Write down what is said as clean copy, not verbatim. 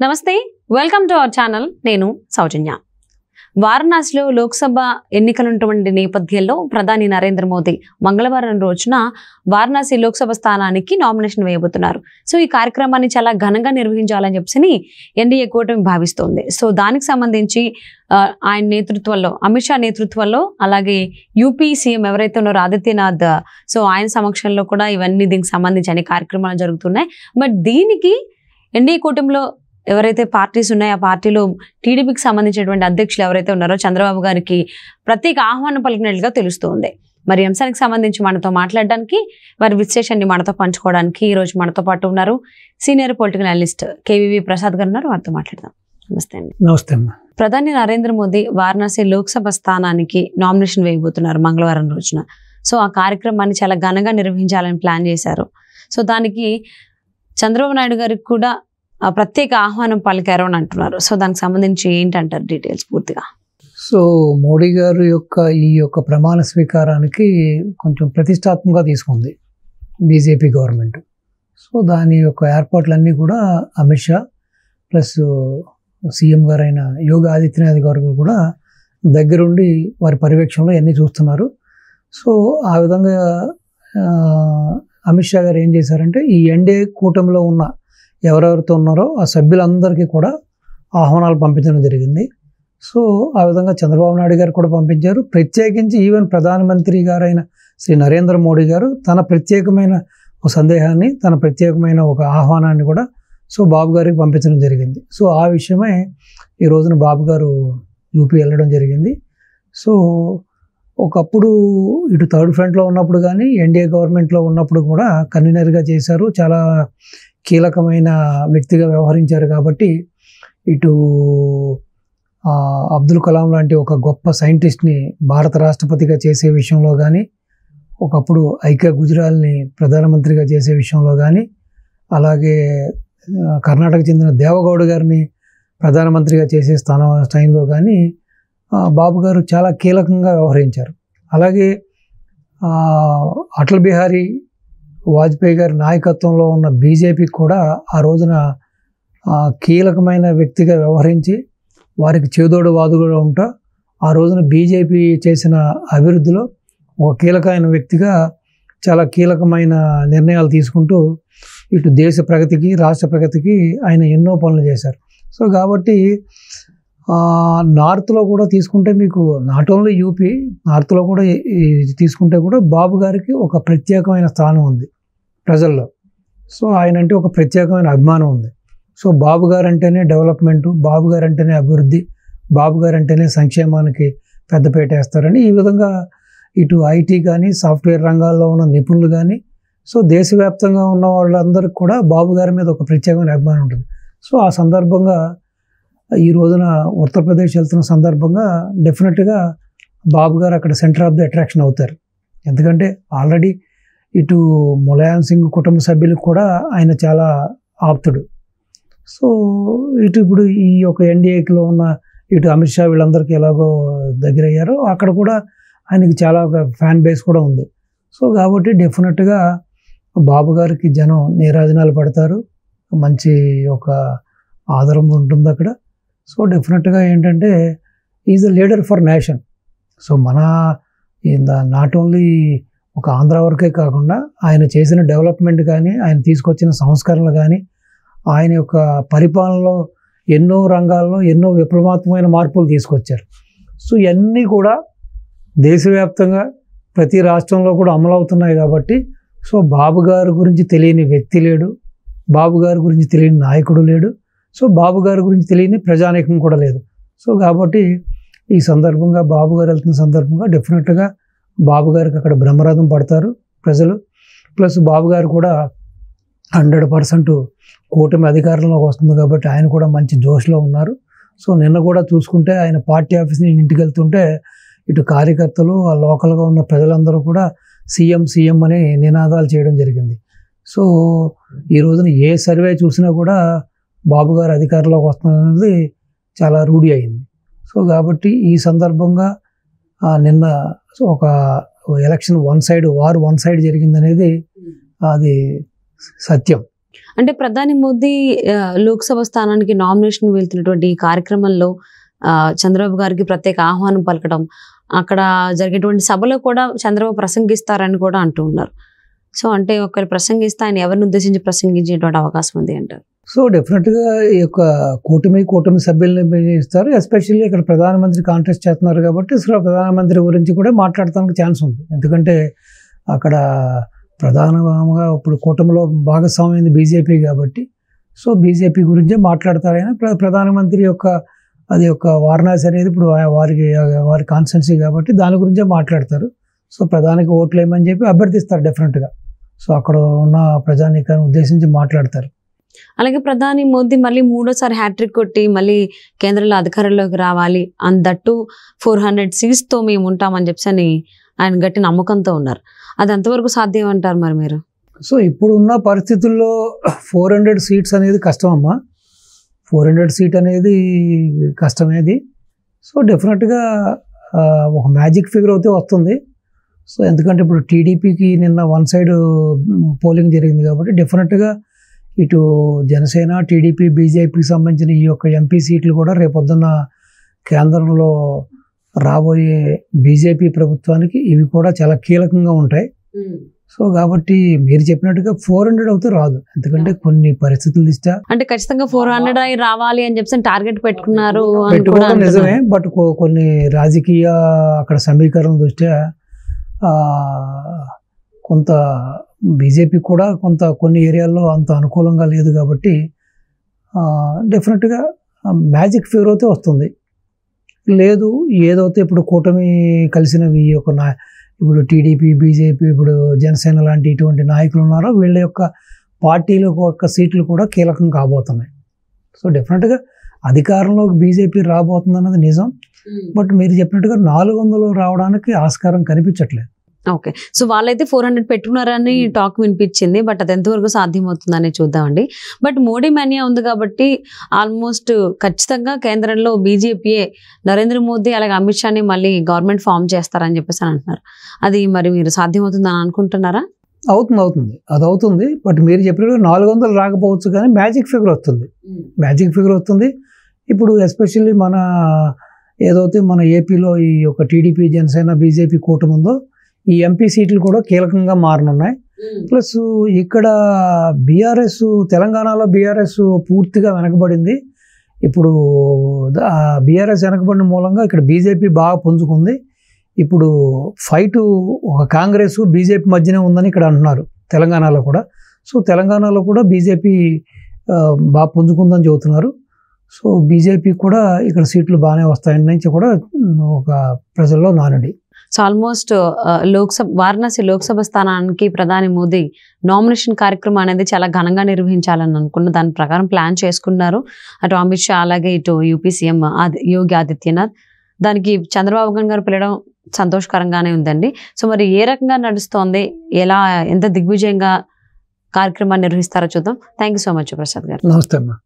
నమస్తే, welcome to our channel. నేను సౌజన్య. వారణాసిలో లోక్సభ ఎన్నికలున్నటువంటి నేపథ్యంలో ప్రధాని నరేంద్ర మోదీ మంగళవారం రోజున వారణాసి లోక్సభ స్థానానికి నామినేషన్ వేయబోతున్నారు. సో ఈ కార్యక్రమాన్ని చాలా ఘనంగా నిర్వహించాలని చెప్పి ఎన్డీఏ కూటమి భావిస్తోంది. సో దానికి సంబంధించి ఆయన నేతృత్వంలో, అమిత్ షా నేతృత్వంలో, అలాగే యూపీ సీఎం ఎవరైతే ఉన్నారో ఆదిత్యనాథ్, సో ఆయన సమక్షంలో కూడా ఇవన్నీ దీనికి సంబంధించి అనే కార్యక్రమాలు జరుగుతున్నాయి. బట్ దీనికి ఎన్డీఏ కూటమిలో ఎవరైతే పార్టీస్ ఉన్నాయో ఆ పార్టీలో టీడీపీకి సంబంధించినటువంటి అధ్యక్షులు ఎవరైతే ఉన్నారో చంద్రబాబు గారికి ప్రత్యేక ఆహ్వానం పలికినట్లుగా తెలుస్తోంది. మరి అంశానికి సంబంధించి మనతో మాట్లాడడానికి, వారి విశ్లేషణని మనతో పంచుకోవడానికి ఈరోజు మనతో పాటు ఉన్నారు senior political analyst KVV Prasad గారు ఉన్నారు. వారితో మాట్లాడదాం. నమస్తే అండి. నమస్తే అమ్మా. ప్రధాని నరేంద్ర మోదీ వారణాసి లోక్సభ స్థానానికి నామినేషన్ వేయబోతున్నారు మంగళవారం రోజున. సో ఆ కార్యక్రమాన్ని చాలా ఘనంగా నిర్వహించాలని ప్లాన్ చేశారు. సో దానికి చంద్రబాబు నాయుడు గారికి కూడా ప్రత్యేక ఆహ్వానం పలికారు అని అంటున్నారు. సో దానికి సంబంధించి ఏంటంటారు డీటెయిల్స్ పూర్తిగా? సో మోడీ గారు ఈ యొక్క ప్రమాణ స్వీకారానికి కొంచెం ప్రతిష్టాత్మకంగా తీసుకుంది బీజేపీ గవర్నమెంట్. సో దాని యొక్క ఏర్పాట్లన్నీ కూడా అమిత్ షా ప్లస్ సీఎం గారైన యోగి ఆదిత్యనాథ్ గారు కూడా దగ్గరుండి వారి పర్యవేక్షణలో అన్నీ చూస్తున్నారు. సో ఆ విధంగా అమిత్ షా గారు ఏం చేశారంటే ఈ ఎన్డీఏ కూటమిలో ఉన్న ఎవరెవరితో ఉన్నారో ఆ సభ్యులందరికీ కూడా ఆహ్వానాలు పంపించడం జరిగింది. సో ఆ విధంగా చంద్రబాబు నాయుడు గారు కూడా పంపించారు. ప్రత్యేకించి ఈవెన్ ప్రధానమంత్రి గారైన శ్రీ నరేంద్ర మోడీ గారు తన ప్రత్యేకమైన ఒక సందేహాన్ని, తన ప్రత్యేకమైన ఒక ఆహ్వానాన్ని కూడా సో బాబు గారికి పంపించడం జరిగింది. సో ఆ విషయమే ఈ రోజున బాబు గారు యూపీ వెళ్ళడం జరిగింది. సో ఒకప్పుడు ఇటు థర్డ్ ఫ్రంట్లో ఉన్నప్పుడు కానీ ఎన్డీఏ గవర్నమెంట్లో ఉన్నప్పుడు కూడా కన్వీనర్గా చేశారు. చాలా కీలకమైన వ్యక్తిగా వ్యవహరించారు. కాబట్టి ఇటు అబ్దుల్ కలాం లాంటి ఒక గొప్ప సైంటిస్ట్ని భారత రాష్ట్రపతిగా చేసే విషయంలో కానీ, ఒకప్పుడు ఐక్య గుజరాల్ని ప్రధానమంత్రిగా చేసే విషయంలో కానీ, అలాగే కర్ణాటక చెందిన దేవగౌడ గారిని ప్రధానమంత్రిగా చేసే స్థాయిలో కానీ బాబు గారు చాలా కీలకంగా వ్యవహరించారు. అలాగే అటల్ బిహారీ వాజ్పేయి గారి నాయకత్వంలో ఉన్న బీజేపీ కూడా ఆ రోజున కీలకమైన వ్యక్తిగా వ్యవహరించి వారికి చేదోడు వాదుగా ఉంటా ఆ రోజున బీజేపీ చేసిన అభివృద్ధిలో ఒక కీలకమైన వ్యక్తిగా చాలా కీలకమైన నిర్ణయాలు తీసుకుంటూ ఇటు దేశ ప్రగతికి, రాష్ట్ర ప్రగతికి ఆయన ఎన్నో పనులు చేశారు. సో కాబట్టి నార్త్లో కూడా తీసుకుంటే మీకు నాట్ ఓన్లీ యూపీ, నార్త్లో కూడా తీసుకుంటే కూడా బాబు గారికి ఒక ప్రత్యేకమైన స్థానం ఉంది ప్రజల్లో. సో ఆయన అంటే ఒక ప్రత్యేకమైన అభిమానం ఉంది. సో బాబు గారు అంటేనే డెవలప్మెంటు, బాబు గారు అంటేనే అభివృద్ధి, బాబు గారు అంటేనే సంక్షేమానికి పెద్దపీట వేస్తారని ఈ విధంగా ఇటు ఐటీ కానీ, సాఫ్ట్వేర్ రంగాల్లో ఉన్న నిపుణులు కానీ, సో దేశవ్యాప్తంగా ఉన్న వాళ్ళందరికీ కూడా బాబు గారి మీద ఒక ప్రత్యేకమైన అభిమానం ఉంటుంది. సో ఆ సందర్భంగా ఈ రోజున ఉత్తరప్రదేశ్ వెళ్తున్న సందర్భంగా డెఫినెట్గా బాబు గారు అక్కడ సెంటర్ ఆఫ్ ది అట్రాక్షన్ అవుతారు. ఎందుకంటే ఆల్రెడీ ఇటు ములాయం సింగ్ కుటుంబ సభ్యులకు కూడా ఆయన చాలా ఆప్తుడు. సో ఇప్పుడు ఈ యొక్క ఎన్డీఏలో ఉన్న ఇటు అమిత్ షా వీళ్ళందరికీ ఎలాగో దగ్గర అయ్యారో అక్కడ కూడా ఆయనకి చాలా ఫ్యాన్ బేస్ కూడా ఉంది. సో కాబట్టి డెఫినెట్గా బాబు గారికి జనం నీరాజనాలు పడతారు, మంచి ఒక ఆదరణ ఉంటుంది అక్కడ. సో డెఫినెట్గా ఏంటంటే is a leader for nation. So మన నాట్ ఓన్లీ ఒక ఆంధ్ర వరకే కాకుండా ఆయన చేసిన డెవలప్మెంట్ కానీ, ఆయన తీసుకొచ్చిన సంస్కరణలు కానీ, ఆయన యొక్క పరిపాలనలో ఎన్నో రంగాల్లో ఎన్నో విప్లవాత్మకమైన మార్పులు తీసుకొచ్చారు. సో ఇవన్నీ కూడా దేశవ్యాప్తంగా ప్రతి రాష్ట్రంలో కూడా అమలవుతున్నాయి. కాబట్టి సో బాబు గారి గురించి తెలియని వ్యక్తి లేడు, బాబు గారి గురించి తెలియని నాయకుడు లేడు, సో బాబు గారి గురించి తెలియని ప్రజానీకం కూడా లేదు. సో కాబట్టి ఈ సందర్భంగా బాబు గారు వెళ్తున్న సందర్భంగా డెఫినెట్గా బాబు గారికి అక్కడ బ్రహ్మరథం పడతారు ప్రజలు. ప్లస్ బాబు గారు కూడా 100% కూటమి అధికారంలోకి వస్తుంది కాబట్టి ఆయన కూడా మంచి జోష్లో ఉన్నారు. సో నిన్న కూడా చూసుకుంటే ఆయన పార్టీ ఆఫీస్ నుంచి ఇంటికి వెళ్తుంటే ఇటు కార్యకర్తలు, ఆ లోకల్గా ఉన్న ప్రజలందరూ కూడా సీఎం సీఎం అని నినాదాలు చేయడం జరిగింది. సో ఈ రోజున ఏ సర్వే చూసినా కూడా బాబు గారు అధికారంలోకి వస్తున్నది చాలా రూఢి అయింది. సో కాబట్టి ఈ సందర్భంగా నిన్న ఒక ఎలక్షన్ వన్ సైడ్ జరిగిందనేది అది సత్యం. అంటే ప్రధాని మోదీ లోక్సభ స్థానానికి నామినేషన్ వెళ్తున్నటువంటి ఈ కార్యక్రమంలో చంద్రబాబు గారికి ప్రత్యేక ఆహ్వానం పలకడం, అక్కడ జరిగేటువంటి సభలో కూడా చంద్రబాబు ప్రసంగిస్తారని కూడా అంటూ ఉన్నారు. సో అంటే ఒకరు ప్రసంగిస్తే ఆయన ఎవరిని ఉద్దేశించి ప్రసంగించేటువంటి అవకాశం ఉంది అంటారు? సో డెఫినెట్గా ఈ యొక్క కూటమి సభ్యులను ఇస్తారు. ఎస్పెషల్లీ ఇక్కడ ప్రధానమంత్రి కాంటెస్ట్ చేస్తున్నారు కాబట్టి అసలు ప్రధానమంత్రి గురించి కూడా మాట్లాడటానికి ఛాన్స్ ఉంది. ఎందుకంటే అక్కడ ప్రధానంగా ఇప్పుడు కూటమిలో భాగస్వామ్యం బీజేపీ కాబట్టి సో బీజేపీ గురించే మాట్లాడతారైనా ప్రధానమంత్రి యొక్క అది ఒక వారణాసి అనేది ఇప్పుడు వారి కాన్స్టిట్యున్సీ కాబట్టి దాని గురించే మాట్లాడతారు. సో ప్రధానికి ఓట్లు వేయమని చెప్పి అభ్యర్థిస్తారు డెఫినెట్గా. సో అక్కడ ఉన్న ప్రజానీకాన్ని ఉద్దేశించి మాట్లాడతారు. అలాగే ప్రధాని మోదీ మళ్ళీ 3వ హ్యాట్రిక్ కొట్టి మళ్ళీ కేంద్రంలో అధికారంలోకి రావాలి, అండ్ దట్టు 400 seatsతో మేము ఉంటామని చెప్పి ఆయన గట్టి నమ్మకంతో ఉన్నారు. అది ఎంతవరకు సాధ్యం అంటారు మరి మీరు? సో ఇప్పుడున్న పరిస్థితుల్లో 400 seats అనేది కష్టం అమ్మా. 400 seat అనేది కష్టమేది. సో డెఫినెట్గా ఒక మ్యాజిక్ ఫిగర్ అయితే వస్తుంది. సో ఎందుకంటే ఇప్పుడు టీడీపీకి నిన్న వన్ సైడ్ పోలింగ్ జరిగింది కాబట్టి డెఫినెట్గా ఇటు జనసేన, టీడీపీ, బీజేపీకి సంబంధించిన ఈ యొక్క ఎంపీ సీట్లు కూడా రేపొద్దున్న కేంద్రంలో రాబోయే బీజేపీ ప్రభుత్వానికి ఇవి కూడా చాలా కీలకంగా ఉంటాయి. సో కాబట్టి మీరు చెప్పినట్టుగా 400 అవుతే రాదు, ఎందుకంటే కొన్ని పరిస్థితుల దృష్ట్యా అంటే ఖచ్చితంగా 400 రావాలి అని చెప్పి టార్గెట్ పెట్టుకున్నారు. నిజమే, బట్ కొన్ని రాజకీయ అక్కడ సమీకరణ దృష్ట్యా కొంత బీజేపీ కూడా కొన్ని ఏరియాల్లో అంత అనుకూలంగా లేదు కాబట్టి డెఫినెట్గా మ్యాజిక్ ఫిగర్ అయితే వస్తుంది. లేదు ఏదైతే ఇప్పుడు కూటమి కలిసిన ఈ యొక్క ఇప్పుడు టీడీపీ, బీజేపీ, ఇప్పుడు జనసేన లాంటి ఇటువంటి నాయకులు ఉన్నారో వీళ్ళ యొక్క పార్టీల యొక్క సీట్లు కూడా కీలకం కాబోతున్నాయి. సో డెఫినెట్గా అధికారంలోకి బీజేపీ రాబోతుంది అన్నది నిజం. బట్ మీరు చెప్పినట్టుగా 400 రావడానికి ఆస్కారం కనిపించట్లేదు. ఓకే, సో వాళ్ళైతే 400 పెట్టుకున్నారని టాక్ వినిపించింది. బట్ అది ఎంతవరకు సాధ్యమవుతుందని చూద్దామండి. బట్ మోడీ మానియా ఉంది కాబట్టి ఆల్మోస్ట్ ఖచ్చితంగా కేంద్రంలో బీజేపీయే, నరేంద్ర మోదీ అలాగే అమిత్ షాని మళ్ళీ గవర్నమెంట్ ఫామ్ చేస్తారని చెప్పేసి అంటున్నారు. అది మరి మీరు సాధ్యమవుతుందని అనుకుంటున్నారా? అవుతుంది, అది అవుతుంది. బట్ మీరు చెప్పినట్టు 400 రాకపోవచ్చు కానీ మ్యాజిక్ ఫిగర్ వస్తుంది. ఇప్పుడు ఎస్పెషల్లీ మన ఏదైతే మన ఏపీలో ఈ యొక్క టీడీపీ, జనసేన, బీజేపీ కూటమి ఉందో ఈ ఎంపీ సీట్లు కూడా కీలకంగా మారనున్నాయి. ప్లస్ ఇక్కడ బీఆర్ఎస్, తెలంగాణలో బీఆర్ఎస్ పూర్తిగా వెనకబడింది. ఇప్పుడు బీఆర్ఎస్ వెనకబడిన మూలంగా ఇక్కడ బీజేపీ బాగా పుంజుకుంది. ఇప్పుడు ఫైట్ ఒక కాంగ్రెస్, బీజేపీ మధ్యనే ఉందని ఇక్కడ అంటున్నారు తెలంగాణలో కూడా. సో తెలంగాణలో కూడా బీజేపీ బాగా పుంజుకుందని చెబుతున్నారు. సో బీజేపీ కూడా ఇక్కడ సీట్లు బాగానే వస్తాయని నుంచి కూడా ఒక ప్రజల్లో నానుడి. సో ఆల్మోస్ట్ వారణాసి లోక్సభ స్థానానికి ప్రధాని మోదీ నామినేషన్ కార్యక్రమం అనేది చాలా ఘనంగా నిర్వహించాలని అనుకున్న దాని ప్రకారం ప్లాన్ చేసుకున్నారు. అటు అమిత్ షా అలాగే ఇటు యూపీ సీఎం యోగి ఆదిత్యనాథ్. దానికి చంద్రబాబు గారు పిలవడం సంతోషకరంగానే ఉందండి. సో మరి ఏ రకంగా నడుస్తోంది, ఎంత దిగ్విజయంగా కార్యక్రమాన్ని నిర్వహిస్తారో చూద్దాం. Thank you so much Prasad గారు. నమస్తే అమ్మా.